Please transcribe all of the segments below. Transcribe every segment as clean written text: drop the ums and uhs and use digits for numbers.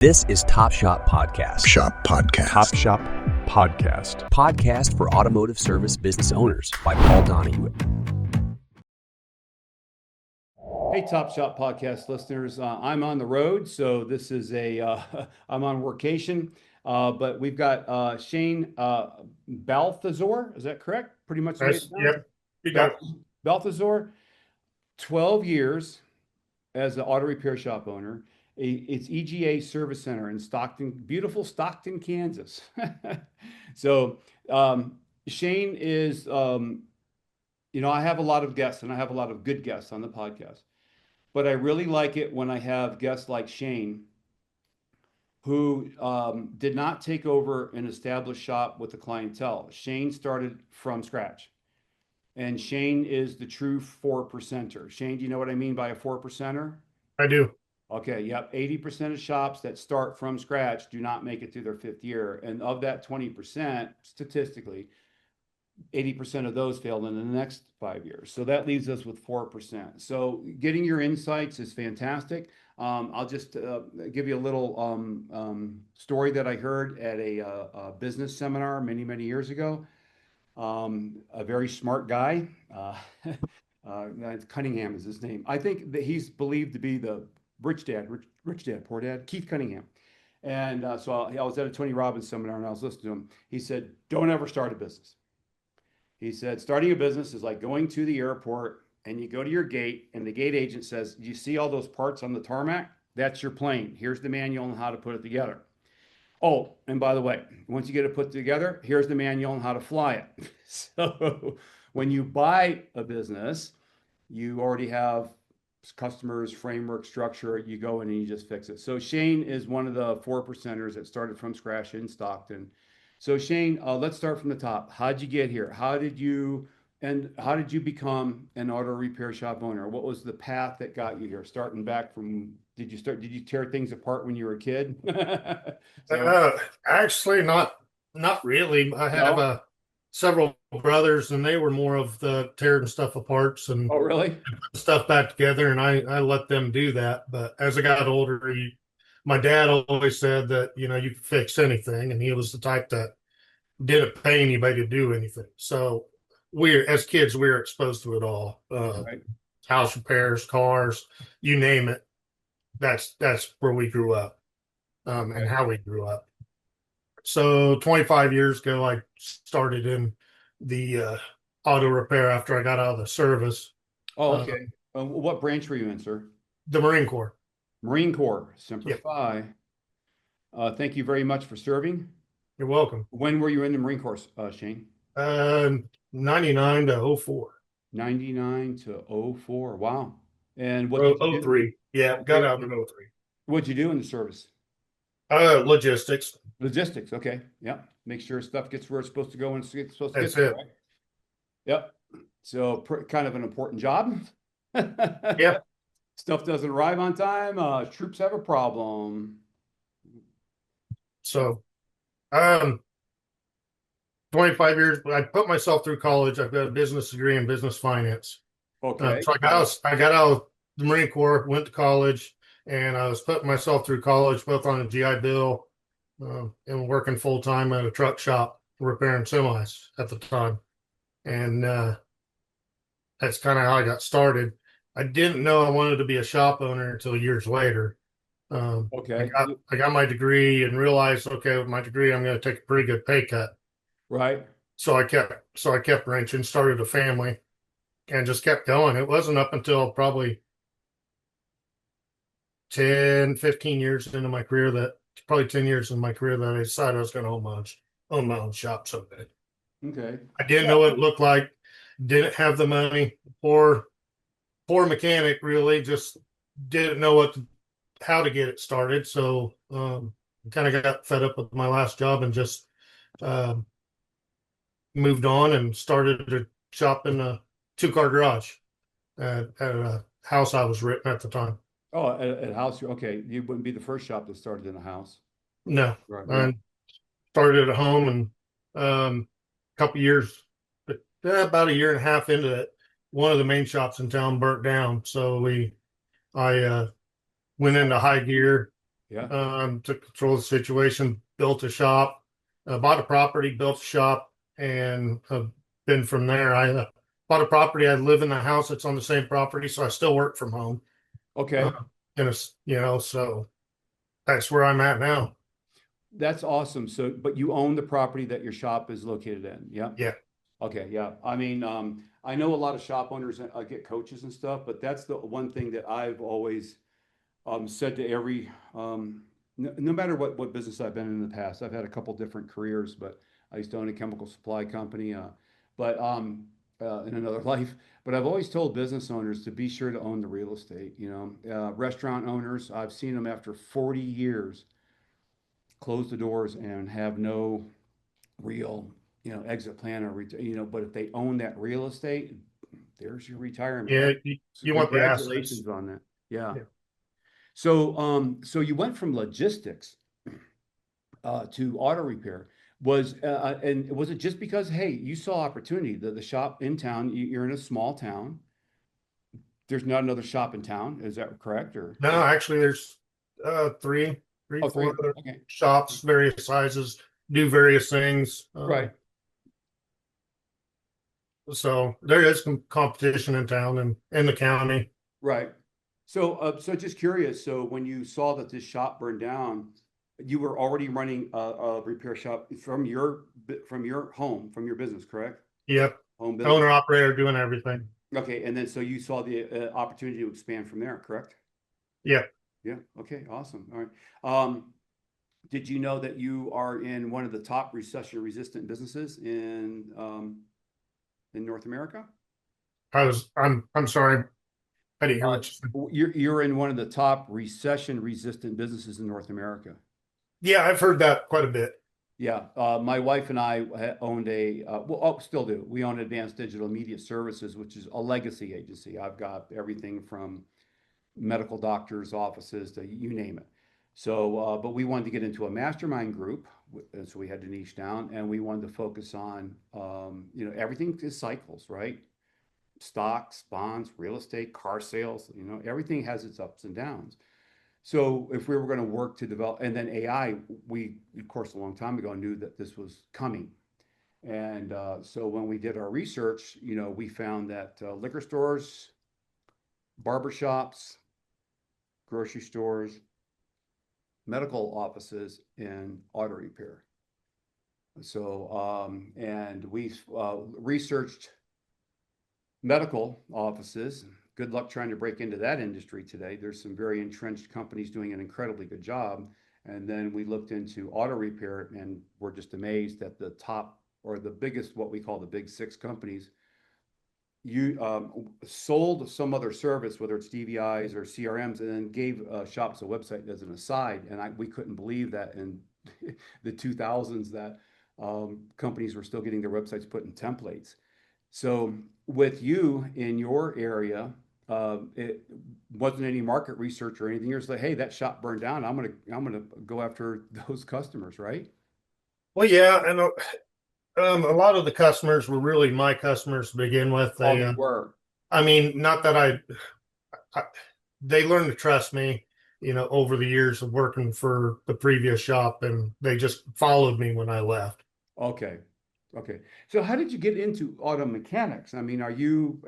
This is Top Shop Podcast. Shop Podcast. Top Shop Podcast. Podcast for automotive service business owners by Paul Donahue. Hey, Top Shop Podcast listeners. I'm on the road, so this is I'm on workation, but we've got Shayn Balthazor. Is that correct? Pretty much. Yep. You got it. Balthazor, 12 years as an auto repair shop owner. It's EGA Service Center in Stockton, beautiful Stockton, Kansas. So Shayn is, I have a lot of guests, and I have a lot of good guests on the podcast. But I really like it when I have guests like Shayn, who did not take over an established shop with the clientele. Shayn started from scratch. And Shayn is the true 4%er. Shayn, do you know what I mean by a 4%er? I do. Okay, yep. 80% of shops that start from scratch do not make it through their fifth year. And of that 20%, statistically, 80% of those failed in the next 5 years. So that leaves us with 4%. So getting your insights is fantastic. I'll just give you a little story that I heard at a business seminar many, many years ago. A very smart guy, Cunningham is his name. I think that he's believed to be the rich dad, poor dad, Keith Cunningham. And so I was at a Tony Robbins seminar and I was listening to him. He said, don't ever start a business. He said, starting a business is like going to the airport and you go to your gate and the gate agent says, do you see all those parts on the tarmac? That's your plane. Here's the manual on how to put it together. Oh, and by the way, once you get it put together, here's the manual on how to fly it. So when you buy a business, you already have customers, framework, structure. You go in and you just fix it. So Shayn is one of the 4%ers that started from scratch in Stockton. So Shayn, let's start from the top. How'd you get here? How did you become an auto repair shop owner? What was the path that got you here? Starting back from, did you tear things apart when you were a kid? Actually, not really. I have several brothers, and they were more of the tearing stuff apart and oh, really? stuff back together, and I let them do that. But as I got older, my dad always said that you could fix anything, and he was the type that didn't pay anybody to do anything. So as kids, we were exposed to it all. Right. House repairs, cars, you name it. That's where we grew up, and how we grew up. So 25 years ago, I started in the auto repair after I got out of the service. Oh, okay. What branch were you in, sir? The Marine Corps. Marine Corps, Semper Yep. Fi. Thank you very much for serving. You're welcome. When were you in the Marine Corps, Shayn? 99 to 04. 99 to 04. Wow. And what did you do? 03. Yeah, got out in 03. What'd you do in the service? Logistics. Logistics. Okay. Yep. Make sure stuff gets where it's supposed to go when it's supposed to That's get there. it. Right? Yep. So kind of an important job. Yep. Stuff doesn't arrive on time. Troops have a problem. So, 25 years, I put myself through college. I've got a business degree in business finance. Okay. So I got out of the Marine Corps, went to college, and I was putting myself through college, both on a GI Bill and working full time at a truck shop repairing semis at the time. And that's kind of how I got started. I didn't know I wanted to be a shop owner until years later. Okay. I got my degree and realized, okay, with my degree, I'm going to take a pretty good pay cut. Right. So I kept wrenching, started a family, and just kept going. It wasn't up until probably 10, 15 years into my career probably 10 years in my career that I decided I was going to own my own shop someday. Okay. I didn't know what it looked like, didn't have the money, poor mechanic, really, just didn't know how to get it started. So kind of got fed up with my last job and just moved on and started a shop in a 2-car garage at a house I was renting at the time. Oh, at a house. Okay. You wouldn't be the first shop that started in a house. No, Right. I started at home, and a couple years, about a year and a half into it, one of the main shops in town burnt down. So I went into high gear Yeah. Took control of the situation, built a shop, bought a property, built a shop, and been from there. I bought a property. I live in the house that's on the same property, so I still work from home. Uh, Okay. and it's, so that's where I'm at now. That's awesome. So, but you own the property that your shop is located in. Yeah. Yeah. Okay. Yeah. I mean, I know a lot of shop owners get coaches and stuff, but that's the one thing that I've always said to every, no matter what business I've been in the past. I've had a couple different careers, but I used to own a chemical supply company, but in another life. But I've always told business owners to be sure to own the real estate. Restaurant owners, I've seen them after 40 years close the doors and have no real, exit plan or, but if they own that real estate, there's your retirement, Yeah. right? So You want the assets. congratulations on that. Yeah. Yeah. So you went from logistics to auto repair. And was it just because, hey, you saw opportunity, the shop in town, you're in a small town. There's not another shop in town. Is that correct? No, actually, there's three, Oh, four three. other Okay. shops, various sizes, do various things. Right. So there is some competition in town and in the county. Right. So just curious. So when you saw that this shop burned down, you were already running a repair shop from your home, from your business, correct? Yep. Home business. Owner operator doing everything. Okay, and then so you saw the opportunity to expand from there, correct? Yep. Yeah. Okay. Awesome. All right. Did you know that you are in one of the top recession-resistant businesses in North America? I'm sorry. I didn't hear Uh, what you said. you're in one of the top recession-resistant businesses in North America. Yeah, I've heard that quite a bit. Yeah, my wife and I owned still do. We own Advanced Digital Media Services, which is a legacy agency. I've got everything from medical doctors' offices to you name it. So, but we wanted to get into a mastermind group, and so we had to niche down, and we wanted to focus on, everything is cycles, right? Stocks, bonds, real estate, car sales, everything has its ups and downs. So if we were going to work to develop, and then AI, we, of course, a long time ago knew that this was coming. And so when we did our research, we found that liquor stores, barbershops, grocery stores, medical offices, and auto repair. So, and we researched medical offices. Good luck trying to break into that industry today. There's some very entrenched companies doing an incredibly good job. And then we looked into auto repair, and we're just amazed that the top or the biggest, what we call the big six companies, you sold some other service, whether it's DVIs or CRMs, and then gave shops a website as an aside. And we couldn't believe that in the 2000s that companies were still getting their websites put in templates. So with you in your area, it wasn't any market research or anything. You're just like, hey, that shop burned down. I'm gonna go after those customers, right? Well, yeah, and a lot of the customers were really my customers to begin with. Oh, they were. I mean, not that I they learned to trust me, over the years of working for the previous shop, and they just followed me when I left. Okay. Okay. So how did you get into auto mechanics? I mean, are you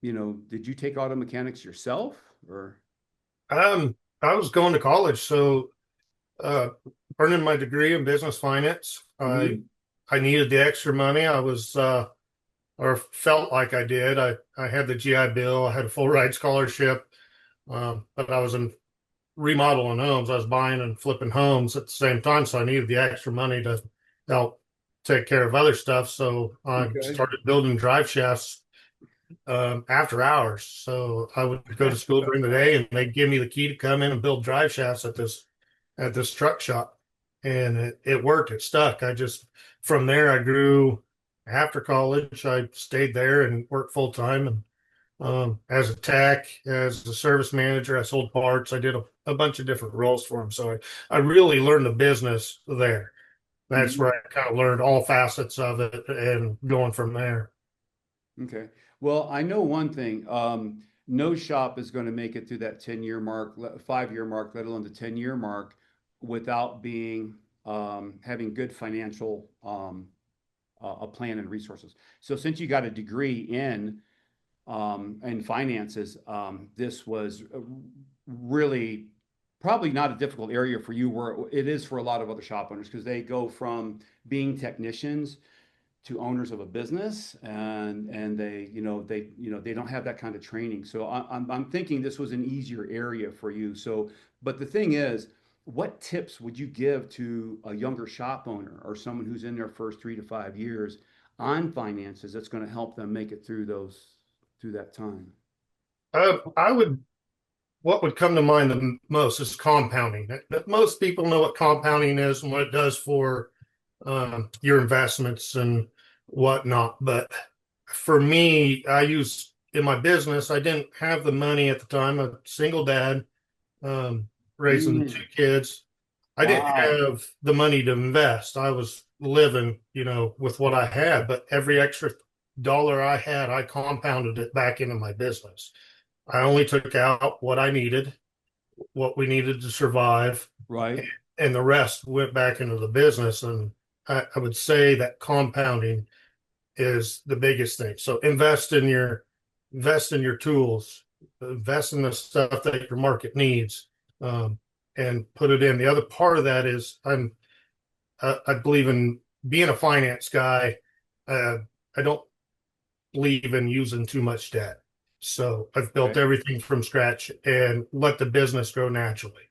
did you take auto mechanics yourself or? I was going to college, so uh, earning my degree in business finance. Mhm. I needed the extra money. I was or felt like I did. I had the GI Bill. I had a full ride scholarship, but I was in remodeling homes. I was buying and flipping homes at the same time, so I needed the extra money to help take care of other stuff. So I Okay. started building drive shafts after hours. So I would go to school during the day, and they'd give me the key to come in and build drive shafts at this truck shop, and it worked. It stuck. I just from there I grew. After college, I stayed there and worked full time, and as a tech, as a service manager. I sold parts. I did a bunch of different roles for them. So I really learned the business there. That's Mhm. where I kind of learned all facets of it and going from there. Okay. Well, I know one thing. no shop is going to make it through that 10-year mark, 5-year mark, let alone the 10-year mark, without being having good financial a plan and resources. So since you got a degree in finances, this was really probably not a difficult area for you, where it is for a lot of other shop owners, because they go from being technicians to owners of a business, and they don't have that kind of training. So I'm thinking this was an easier area for you. So, but the thing is, what tips would you give to a younger shop owner or someone who's in their first 3 to 5 years on finances that's going to help them make it through that time? I would, what would come to mind the most is compounding. Most people know what compounding is and what it does for your investments and whatnot. But for me, in my business, I didn't have the money at the time. A single dad, raising two kids. I didn't Wow. have the money to invest. I was living, with what I had, but every extra dollar I had, I compounded it back into my business. I only took out what I needed, what we needed to survive, Right. and the rest went back into the business. And I would say that compounding is the biggest thing. So invest in your tools, invest in the stuff that your market needs, and put it in. The other part of that is I believe in being a finance guy. I don't believe in using too much debt. So I've built Okay. everything from scratch and let the business grow naturally.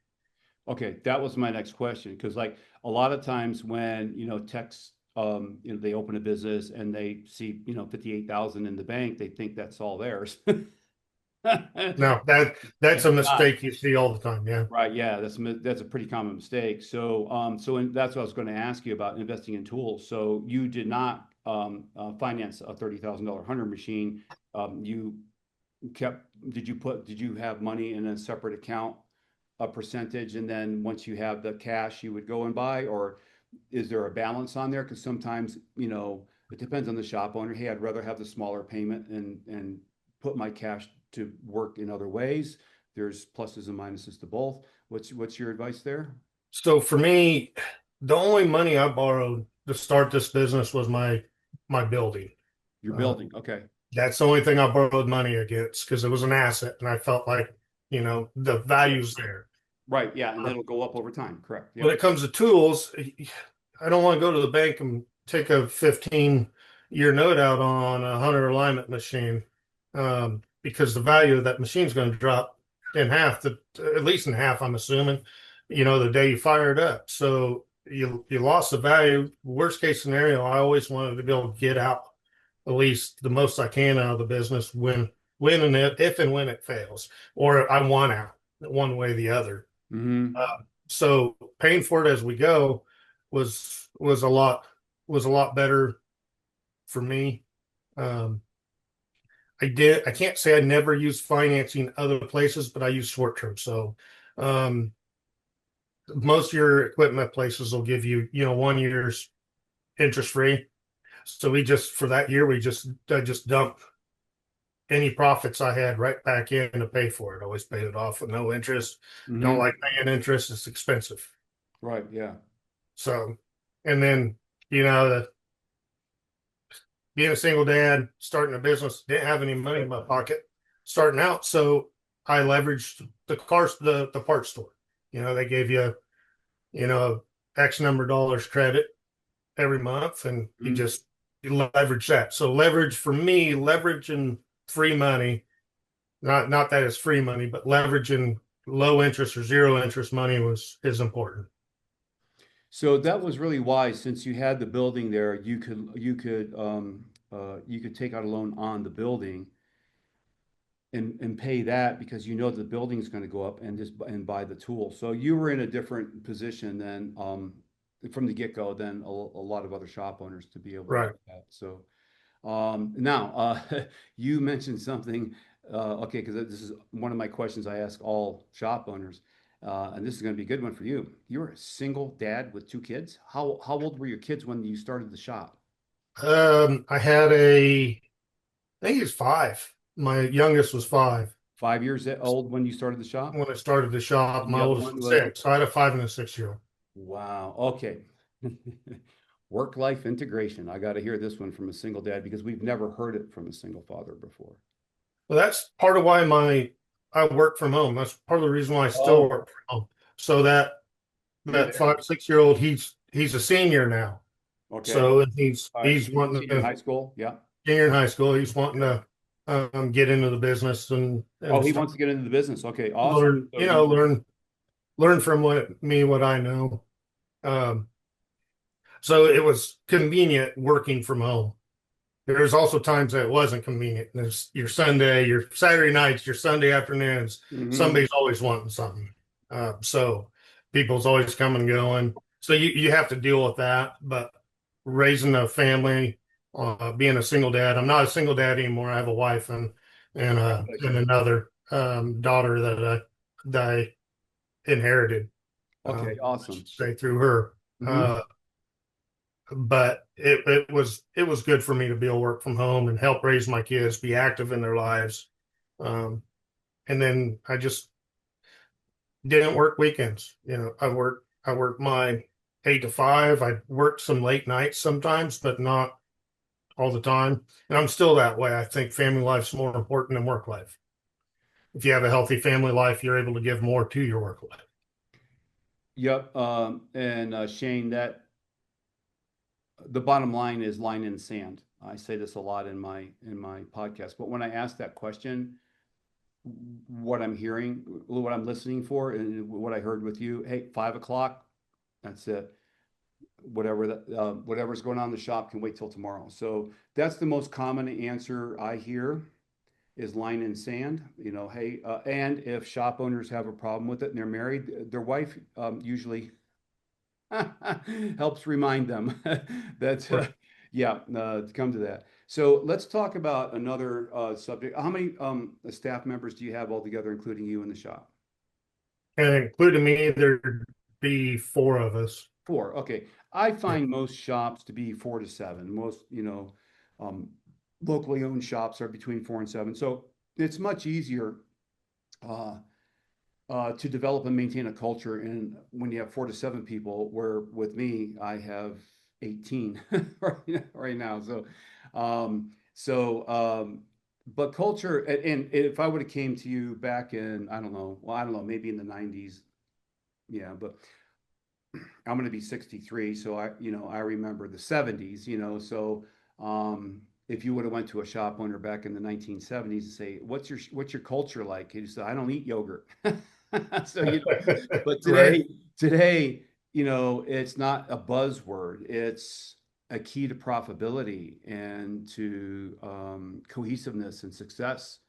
Okay, that was my next question, because like a lot of times when techs they open a business and they see 58,000 in the bank, they think that's all theirs. Now that's a It's not. mistake you see all the time. Yeah. Right, yeah, that's a pretty common mistake. So that's what I was going to ask you about, investing in tools. So you did not finance a $30,000 hunter machine. You did you have money in a separate account, a percentage, and then once you have the cash, you would go and buy, or is there a balance on there? Because sometimes, it depends on the shop owner. Hey, I'd rather have the smaller payment and put my cash to work in other ways. There's pluses and minuses to both. What's your advice there? So for me, the only money I borrowed to start this business was my building. You're Uh, building. Okay. that's the only thing I borrowed money against because it was an asset, and I felt like the value's there. Right. Yeah. And that'll go up over time. Correct. When Yep. it comes to tools, I don't want to go to the bank and take a 15-year note out on a hunter alignment machine, because the value of that machine is going to drop in half, at least in half, I'm assuming, the day you fire it up. So you lost the value. Worst case scenario, I always wanted to be able to get out at least the most I can out of the business when and if and when it fails, or I want out one way or the other. Hmm. So paying for it as we go was a lot better for me. Um, I can't say I never used financing other places, but I use short term. So um, most of your equipment places will give you 1 year's interest free. So for that year I just dumped any profits I had right back in to pay for it. Always paid it off with no interest. Don't Hmm. like paying interest. It's expensive. Right. Yeah. So, and then, being a single dad, starting a business, didn't have any money in my pocket starting out. So I leveraged the parts store. They gave X number of dollars credit every month, and Mhm. you leverage that. So leverage for me, leveraging free money, not that it's free money, but leveraging low interest or zero interest money is important. So that was really wise. Since you had the building there, you could take out a loan on the building and pay that, because the building is going to go up, and buy the tool. So you were in a different position than from the get-go than a lot of other shop owners to be able to do Right. that. So now you mentioned something. Okay, because this is one of my questions I ask all shop owners. And this is going to be a good one for you. You're a single dad with two kids. How old were your kids when you started the shop? I think he was 5. My youngest was 5. 5 years old when you started the shop? when I started the shop. And My the other oldest one was was 6. So I had a 5 and a 6-year-old. wow. Okay. Work-life integration. I got to hear this one from a single dad because we've never heard it from a single father before. Well, that's part of why I work from home. That's part of the reason why I still Oh, work from home. So that 5, 6-year-old, he's a senior now. okay. So All right. he's wanting Senior in to high school. Yeah. senior in high school. He's wanting to get into the business Oh, and he start, wants to get into the business. Okay. Awesome. learn, So you, learn from what I know. Um, so it was convenient working from home. There's also times that it wasn't convenient. There's your Sunday, your Saturday nights, your Sunday afternoons. mhm. Somebody's always wanting something. So people's always coming and going. So you have to deal with that. But raising a family, being a single dad, I'm not a single dad anymore. I have a wife and Congratulations. another daughter that I inherited, Okay. I Awesome. should say, through her. Mhm. Uh, but it was good for me to be able to work from home and help raise my kids, be active in their lives. Um, and then I just didn't work weekends. I worked my 8 to 5. I worked some late nights sometimes, but not all the time. And I'm still that way. I think family life's more important than work life. If you have a healthy family life, you're able to give more to your work life. Yep. And Shane, that the bottom line is line in the sand. I say this a lot in my podcast, but when I ask that question, what I'm hearing, what I'm listening for, and what I heard with you, hey, 5 o'clock, that's it. Whatever's going on in the shop can wait till tomorrow. So that's the most common answer I hear is line in sand. Hey, and if shop owners have a problem with it and they're married, their wife usually helps remind them that Right. yeah, to come to that. So let's talk about another subject. How many staff members do you have altogether, including you in the shop? And including me, there'd be 4 of us. 4. Okay. I Yeah. find most shops to be 4 to 7. Most, um, locally owned shops are between 4 and 7. So it's much easier uh, to develop and maintain a culture. And when you have 4 to 7 people, where with me, I have 18 right now. So, but culture, and if I would have came to you back in, I don't know, maybe in the 90s, yeah, but I'm going to be 63, so I remember the 70s, so if you would have went to a shop owner back in the 1970s and say, what's your culture like? He'd say, I don't eat yogurt. So, but Right. today, it's not a buzzword. It's a key to profitability and to cohesiveness and success.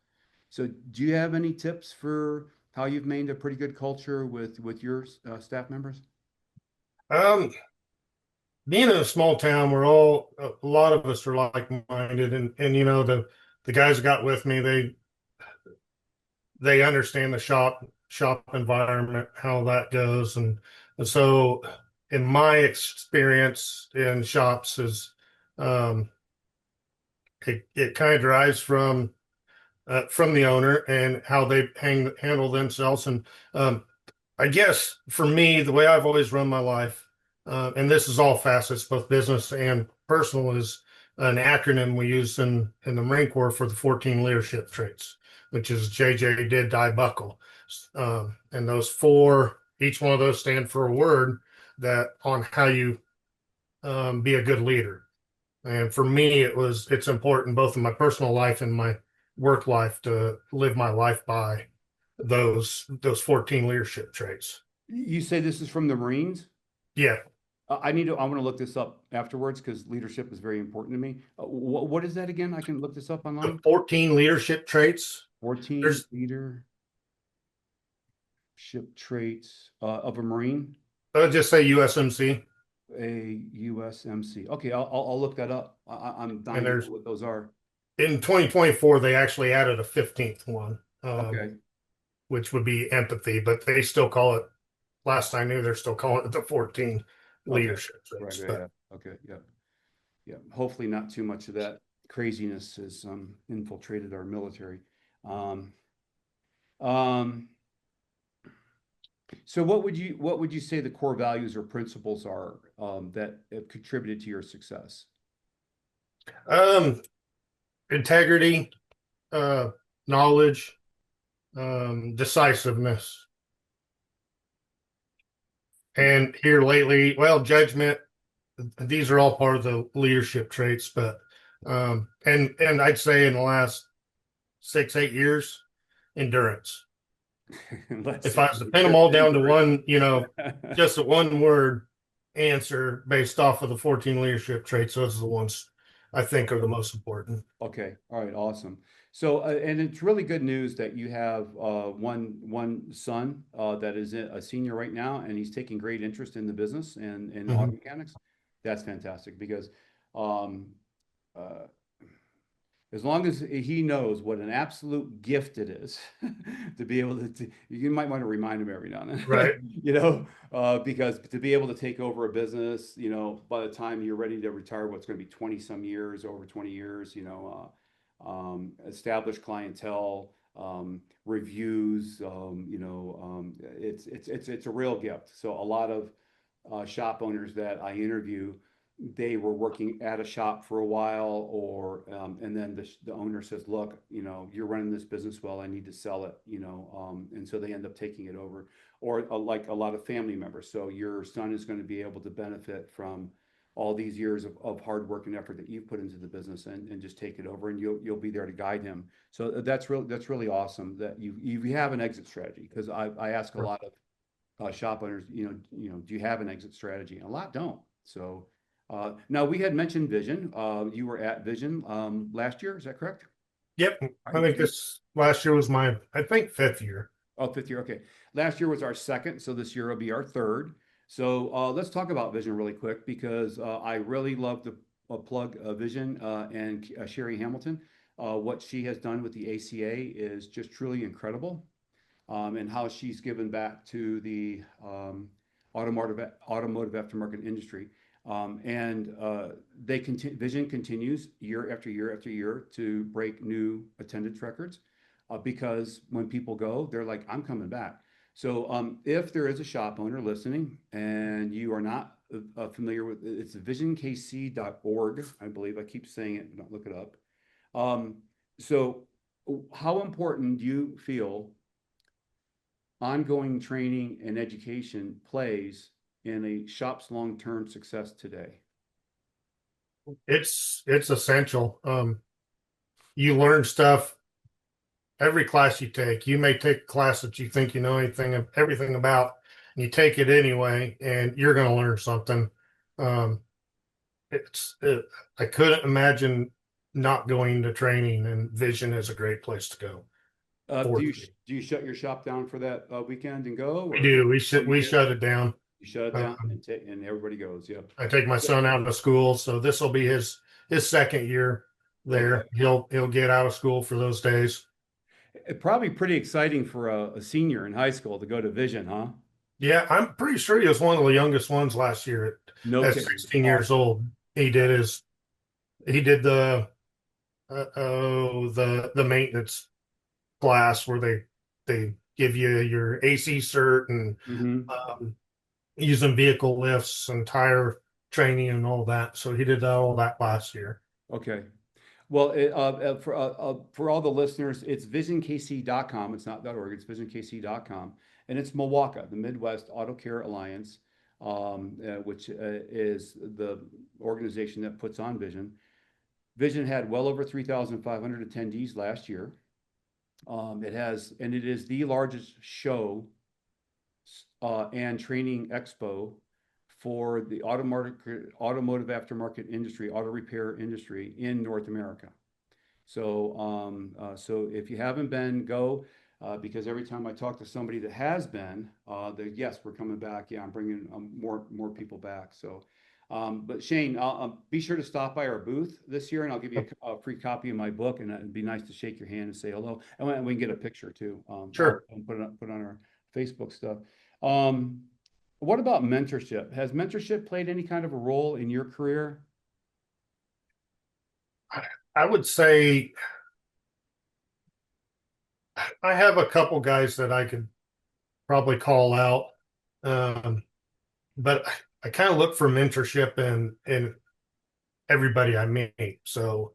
So, do you have any tips for how you've made a pretty good culture with your staff members? Um, Being in a small town, a lot of us are like-minded, and the guys that got with me, they understand the shop environment, how that goes, and so in my experience in shops is um, it kind of derives from the owner and how they handle themselves. And I guess for me, the way I've always run my life, and this is all facets, both business and personal, is an acronym we use in the Marine Corps for the 14 leadership traits, which is JJ, did, die, buckle. And those 4, each one of those stand for a word that on how you be a good leader. And for me, it's important both in my personal life and my work life to live my life by those 14 leadership traits. You say this is from the Marines? Yeah, I want to look this up afterwards because leadership is very important to me. What is that again? I can look this up the online. 14 leadership traits. 14 There's leadership traits of a Marine, just say USMC, a USMC. Okay, I'll look that up. I'm dying and to know there's what those are. in 2024 they actually added a 15th one, Okay. which would be empathy, but they still call it. Last I knew, they're still calling it the 14 Okay. leadership Right, traits. right, But yeah. Okay, yeah. Yeah. Hopefully not too much of that craziness has infiltrated our military. Um, Um, so what would you say the core values or principles are that have contributed to your success? Um, integrity, knowledge, decisiveness, and here lately, well, judgment. These are all part of the leadership traits, but and I'd say in the last 6, 8 years, endurance. Let's If say I was to pin them all down to one, endurance. just a one word answer based off of the 14 leadership traits, those are the ones I think are the most important. Okay. All right. Awesome. So, and it's really good news that you have one son that is a senior right now, and he's taking great interest in the business and in auto Mhm. mechanics. That's fantastic because um, uh, as long as he knows what an absolute gift it is to be able to, you might want to remind him every now and Right. then, because to be able to take over a business, by the time you're ready to retire, what's going to be 20 some years, over 20 years, established clientele, reviews, it's a real gift. So a lot of shop owners that I interview, they were working at a shop for a while, and then the owner says, "Look, you're running this business well. I need to sell it." And so they end up taking it over, or like a lot of family members. So your son is going to be able to benefit from all these years of hard work and effort that you've put into the business, and just take it over, and you'll be there to guide him. So that's really awesome that you have an exit strategy, because I ask a lot of shop owners, do you have an exit strategy? And a lot don't. So now we had mentioned Vision. You were at Vision last year, is that correct? Yep. All I right. think this last year was my, I think, 5th year. Oh, fifth year. Okay. Last year was our second, so this year will be our third. So let's talk about Vision really quick, because I really love to plug Vision and Sherry Hamilton. What she has done with the ACA is just truly incredible, and how she's given back to the automotive aftermarket industry. And Vision continues year after year after year to break new attendance records, because when people go, they're like, "I'm coming back." So if there is a shop owner listening and you are not familiar with it, it's visionkc.org, I believe. I keep saying it, don't look it up. Um, so how important do you feel ongoing training and education plays in a shop's long-term success today? It's essential. You learn stuff every class you take. You may take a class that you think you know everything about, and you take it anyway, and you're going to learn something. Um, it's it, I couldn't imagine not going to training, and Vision is a great place to go. Do For you do you shut your shop down for that weekend and go, we or do. oh, you We do? shut it down. You shut it down Um, and everybody goes. Yeah. I take my Yeah. son out of school, so this will be his 2nd year Okay. there. He'll get out of school for those days. Probably pretty exciting for a senior in high school to go to Vision, huh? Yeah, I'm pretty sure he was one of the youngest ones last year No at kidding. 16 years Awesome. old. He did the maintenance class where they give you your AC cert and Hmm. um, using vehicle lifts and tire training and all that. So he did all that last year. Okay. Well, for all the listeners, it's visionkc.com. It's not .org, it's visionkc.com. And it's Milwaukee, the Midwest Auto Care Alliance, which is the organization that puts on Vision. Vision had well over 3,500 attendees last year. It is the largest show and training expo for the automotive aftermarket industry, auto repair industry in North America. So if you haven't been, go, because every time I talk to somebody that has been, yes, we're coming back. Yeah, I'm bringing more people back. So, but Shayn, be sure to stop by our booth this year, and I'll give you a free copy of my book, and it'd be nice to shake your hand and say hello, and we can get a picture too. Sure. I'll put on our Facebook stuff. Um, what about mentorship? Has mentorship played any kind of a role in your career? I would say I have a couple guys that I could probably call out. Um, but I kind of look for mentorship in everybody I meet. So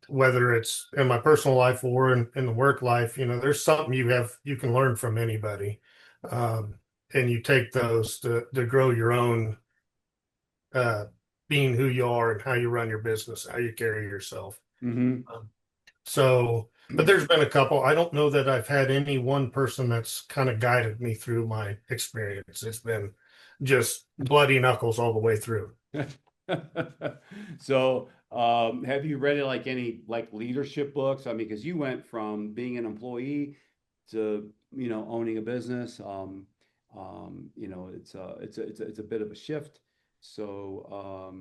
whether it's in my personal life or in the work life, there's something you can learn from anybody. Um, and you take those to grow your own uh, being who you are and how you run your business, how you carry yourself. Mm-hmm. Um, but there's been a couple. I don't know that I've had any one person that's kind of guided me through my experience. It's been just bloody knuckles all the way through. So, have you read like any like leadership books? I mean, because you went from being an employee to, owning a business. It's a bit of a shift. So,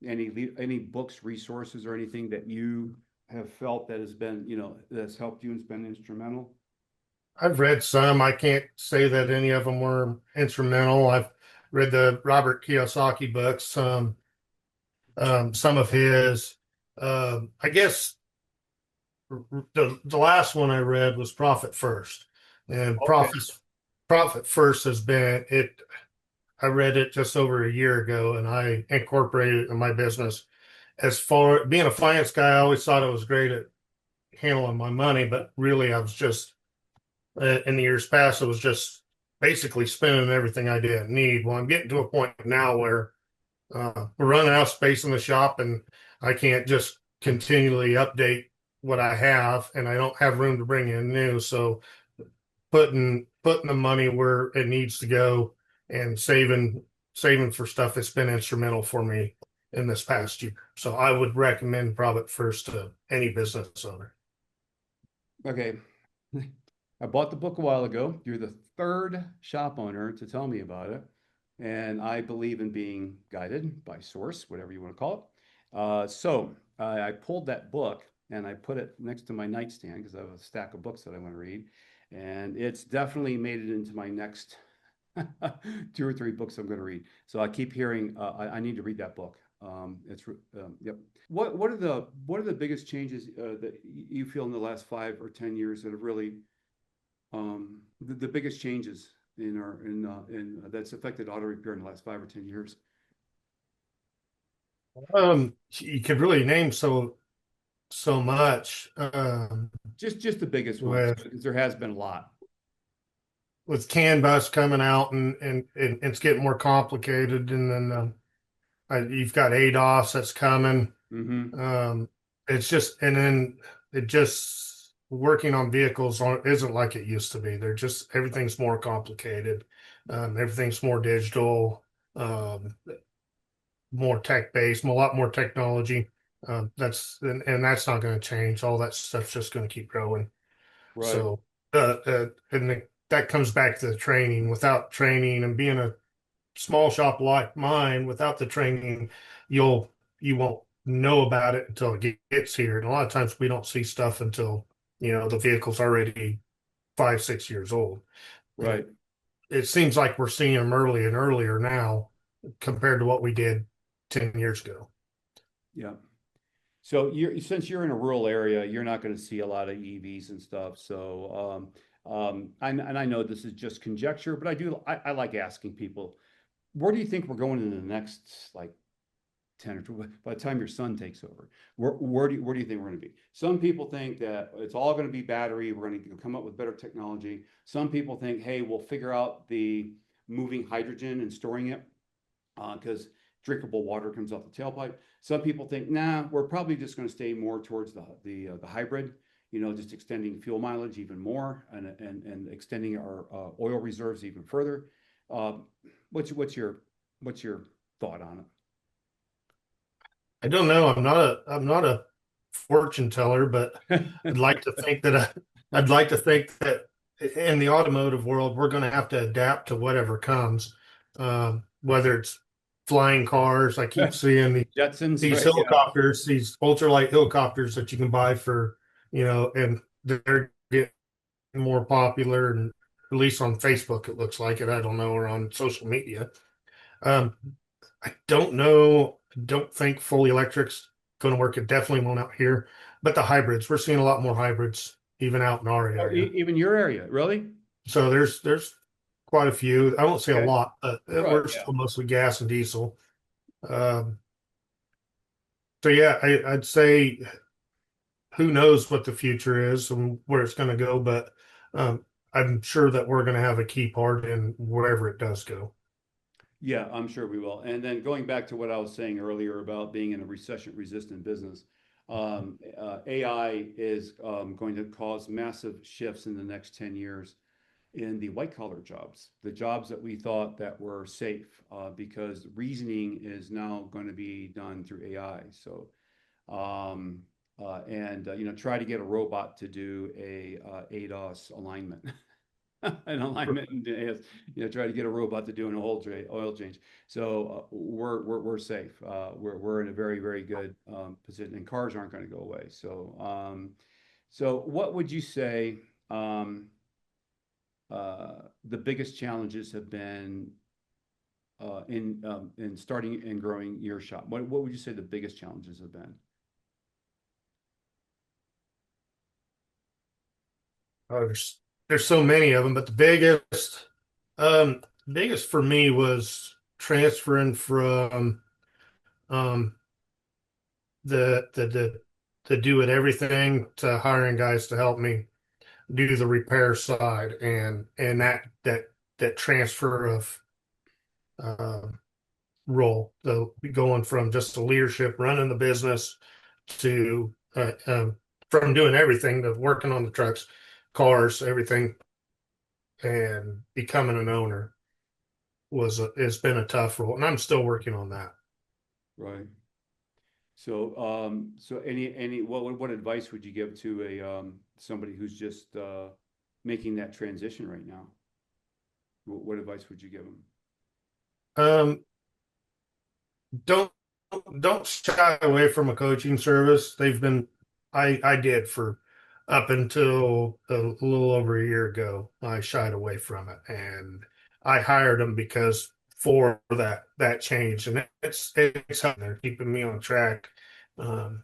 any books, resources, or anything that you have felt that has been, that's helped you and has been instrumental? I've read some. I can't say that any of them were instrumental. I've read the Robert Kiyosaki books, some of his. I guess the last one I read was Profit First, and Okay. Profit First has been it. I read it just over a year ago, and I incorporated it in my business. As far being a finance guy, I always thought I was great at handling my money, but really, I was just in the years past, it was just basically spending everything I didn't need. Well, I'm getting to a point now where we're running out of space in the shop, and I can't just continually update what I have, and I don't have room to bring in new. So putting the money where it needs to go and saving for stuff that's been instrumental for me in this past year. So I would recommend Profit First to any business owner. Okay. I bought the book a while ago. You're the third shop owner to tell me about it. And I believe in being guided by source, whatever you want to call it. So I pulled that book and I put it next to my nightstand because I have a stack of books that I want to read. And it's definitely made it into my next 2 or 3 books I'm going to read. So I keep hearing I need to read that book. Yep. What are the biggest changes that you feel in the last 5 or 10 years that have really the biggest changes in that's affected auto repair in the last 5 or 10 years? You could really name so much Just the biggest ones, with because there has been a lot. CAN bus coming out and it's getting more complicated, and then you've got ADOS that's coming. Hmm. Um, it's just and then it just working on vehicles isn't like it used to be. They're just everything's more complicated. Everything's more digital, more tech based, a lot more technology. And that's not going to change. All that stuff's just going to keep growing. Right. So, that comes back to the training. Without training and being a small shop like mine, without the training, you won't know about it until it gets here. And a lot of times we don't see stuff until the vehicle's already 5, 6 years old. And Right. it seems like we're seeing them early and earlier now compared to what we did 10 years ago. Yeah. So since you're in a rural area, you're not going to see a lot of EVs and stuff. So and I know this is just conjecture, but I like asking people, where do you think we're going in the next like 10 or 12, by the time your son takes over, where do you think we're going to be? Some people think that it's all going to be battery. We're going to come up with better technology. Some people think, hey, we'll figure out the moving hydrogen and storing it because drinkable water comes off the tailpipe. Some people think, nah, we're probably just going to stay more towards the hybrid, just extending fuel mileage even more and extending our oil reserves even further. Uh, what's your thought on it? I don't know. I'm not a fortune teller, but I'd like to think that I'd like to think that in the automotive world, we're going to have to adapt to whatever comes, whether it's flying cars. I keep seeing Jetsons, these right? Yeah. helicopters, these ultralight helicopters that you can buy for, and they're getting more popular, and at least on Facebook, it looks like it. I don't know, or on social media. Um, I don't know. I don't think fully electric's going to work. It definitely won't out here. but the hybrids, we're seeing a lot more hybrids even out in our Oh, area. even your area, really? So there's quite a few. I won't say a Okay. lot, but Right. we're Yeah. still mostly gas and diesel. Um, so yeah, I'd say who knows what the future is and where it's going to go, but I'm sure that we're going to have a key part in wherever it does go. Yeah, I'm sure we will. And then going back to what I was saying earlier about being in a recession-resistant business, AI is going to cause massive shifts in the next 10 years in the white-collar jobs, the jobs that we thought that were safe, because reasoning is now going to be done through AI. So, try to get a robot to do a ADOS alignment. An alignment and try to get a robot to do an oil change. So we're safe. We're in a very, very good position, and cars aren't going to go away. So what would you say the biggest challenges have been in starting and growing your shop? What would you say the biggest challenges have been? There's so many of them, but the biggest for me was transferring from um, the do it everything to hiring guys to help me do the repair side, and that transfer of uh, role, the going from just the leadership running the business to from doing everything to working on the trucks, cars, everything, and becoming an owner it's been a tough role, and I'm still working on that. Right. So any what advice would you give to a somebody who's just making that transition right now? What advice would you give them? Um, don't don't shy away from a coaching service. They've been I did for up until a little over a year ago. I shied away from it, and I hired them because for that change, and it's helping. They're keeping me on track, um,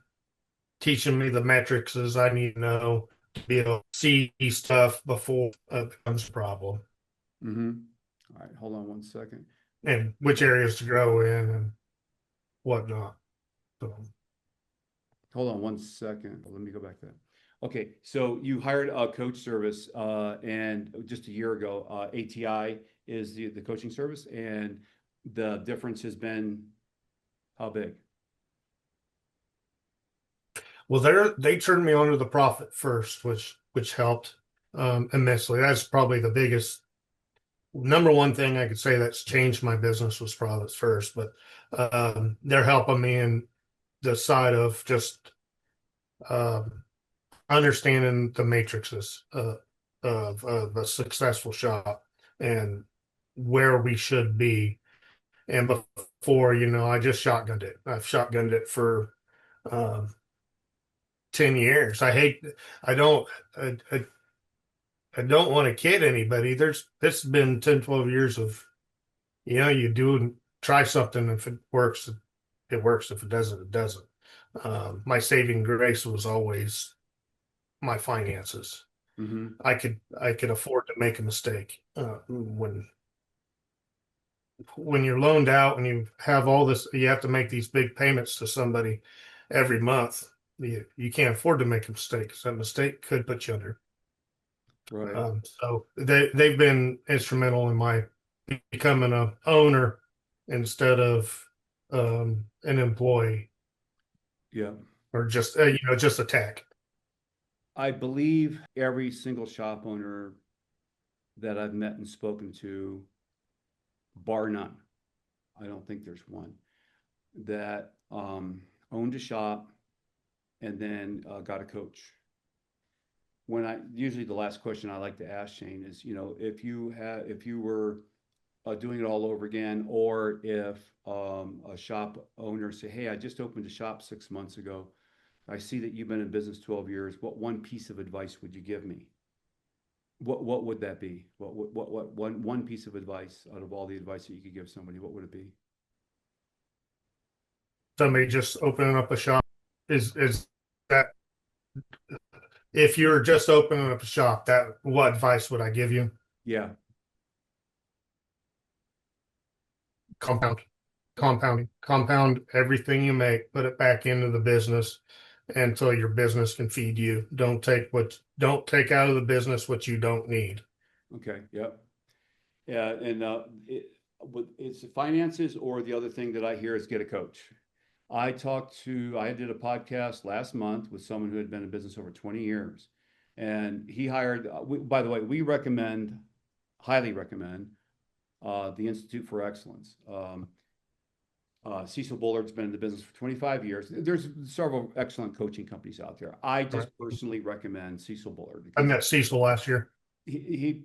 teaching me the metrics as I need to know to be able to see stuff before it becomes a problem, Mm-hmm. All right, hold on one second. and which areas to grow in and whatnot. So. Hold on one second. Let me go back to that. Okay, so you hired a coach service, and just a year ago, ATI is the coaching service, and the difference has been how big? Well, they turned me on to the profit first, which helped immensely. That's probably the biggest number one thing I could say that's changed my business was profits first. But they're helping me in the side of just um, understanding the matrices of a successful shop and where we should be. And before, I just shotgunned it. I've shotgunned it for um, 10 years. I don't, I don't want to kid anybody. This has been 10, 12 years of, you do and try something. If it works, it works. If it doesn't, it doesn't. My saving grace was always my finances. Mm-hmm. I could afford to make a mistake when you're loaned out and you have all this, you have to make these big payments to somebody every month. You can't afford to make a mistake because that mistake could put you under. Right. So they've been instrumental in my becoming a owner instead of an employee Yeah. or just just a tech. I believe every single shop owner that I've met and spoken to, bar none, I don't think there's one that owned a shop and then got a coach. When I usually the last question I like to ask Shayn is, if you were doing it all over again, or if a shop owner say, "Hey, I just opened a shop 6 months ago. I see that you've been in business 12 years. What one piece of advice would you give me?" What would that be? What one piece of advice out of all the advice that you could give somebody? What would it be? Somebody just opening up a shop is that if you're just opening up a shop, what advice would I give you? Yeah. Compound everything you make, put it back into the business until your business can feed you. Don't take out of the business what you don't need. Okay. Yep. Yeah. And it's the finances, or the other thing that I hear is get a coach. I did a podcast last month with someone who had been in business over 20 years, and he hired, by the way, we highly recommend the Institute for Excellence. Cecil Bullard's been in the business for 25 years. There's several excellent coaching companies out there. I just personally recommend Cecil Bullard. I met Cecil last year. A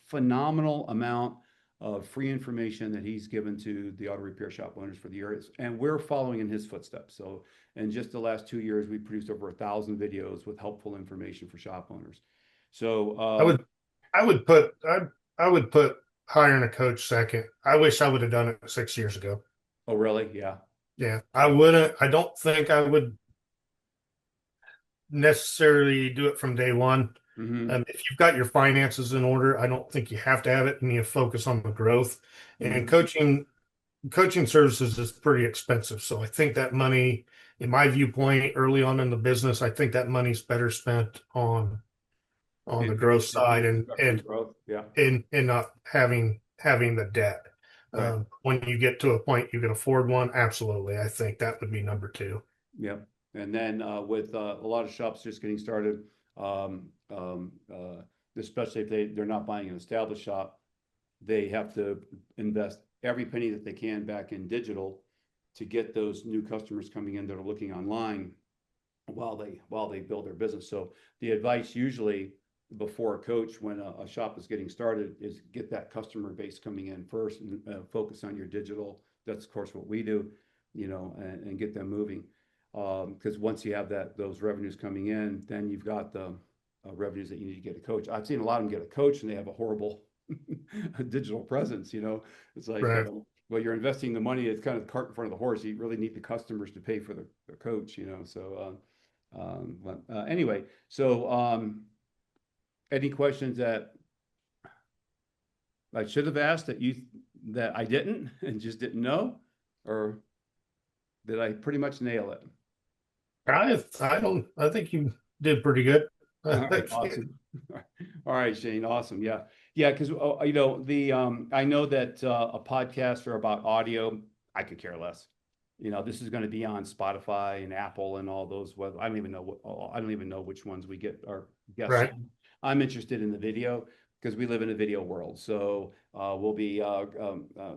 phenomenal amount of free information that he's given to the auto repair shop owners for the years, and we're following in his footsteps. So in just the last 2 years, we produced over 1,000 videos with helpful information for shop owners. So I would put hiring a coach second. I wish I would have done it 6 years ago. Oh, really? Yeah. Yeah, I wouldn't. I don't think I would necessarily do it from day one. Mm-hmm. If you've got your finances in order, I don't think you have to have it, and you focus on the growth. And coaching services is pretty expensive. So I think that money, in my viewpoint, early on in the business, I think that money's better spent on the growth side and growth. Yeah. and not having the debt. Right. When you get to a point you can afford one, absolutely. I think that would be number two. Yep. And then with a lot of shops just getting started, especially if they're not buying an established shop, they have to invest every penny that they can back in digital to get those new customers coming in that are looking online while they build their business. So the advice usually before a coach, when a shop is getting started, is get that customer base coming in first, and focus on your digital. That's of course what we do, and get them moving. Because once you have those revenues coming in, then you've got the revenues that you need to get a coach. I've seen a lot of them get a coach and they have a horrible digital presence. It's like, right. Well, you're investing the money. It's kind of the cart in front of the horse. You really need the customers to pay for the coach. So anyway, so any questions that I should have asked that I didn't and just didn't know, or did I pretty much nail it? I think you did pretty good. All right, awesome. All right, Shayn, awesome. Yeah, because I know that a podcast or about audio, I could care less. This is going to be on Spotify and Apple and all those. I don't even know which ones we get our guests. Right. On. I'm interested in the video because we live in a video world. So we'll be.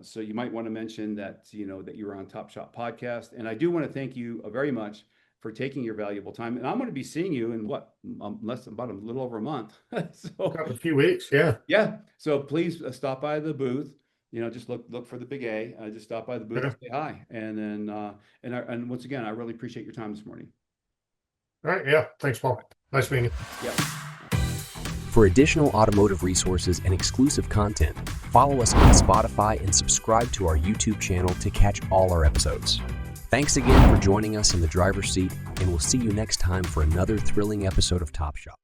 So you might want to mention that that you're on Top Shop Podcast, and I do want to thank you very much for taking your valuable time. And I'm going to be seeing you in about a little over a month. So a few weeks, yeah. Yeah. So please stop by the booth. Just look for the big A. Just stop by the booth and say hi. And then and once again, I really appreciate your time this morning. All right. Yeah. Thanks, Paul. Nice meeting you. Yeah. For additional automotive resources and exclusive content, follow us on Spotify and subscribe to our YouTube channel to catch all our episodes. Thanks again for joining us in the driver's seat, and we'll see you next time for another thrilling episode of Top Shop.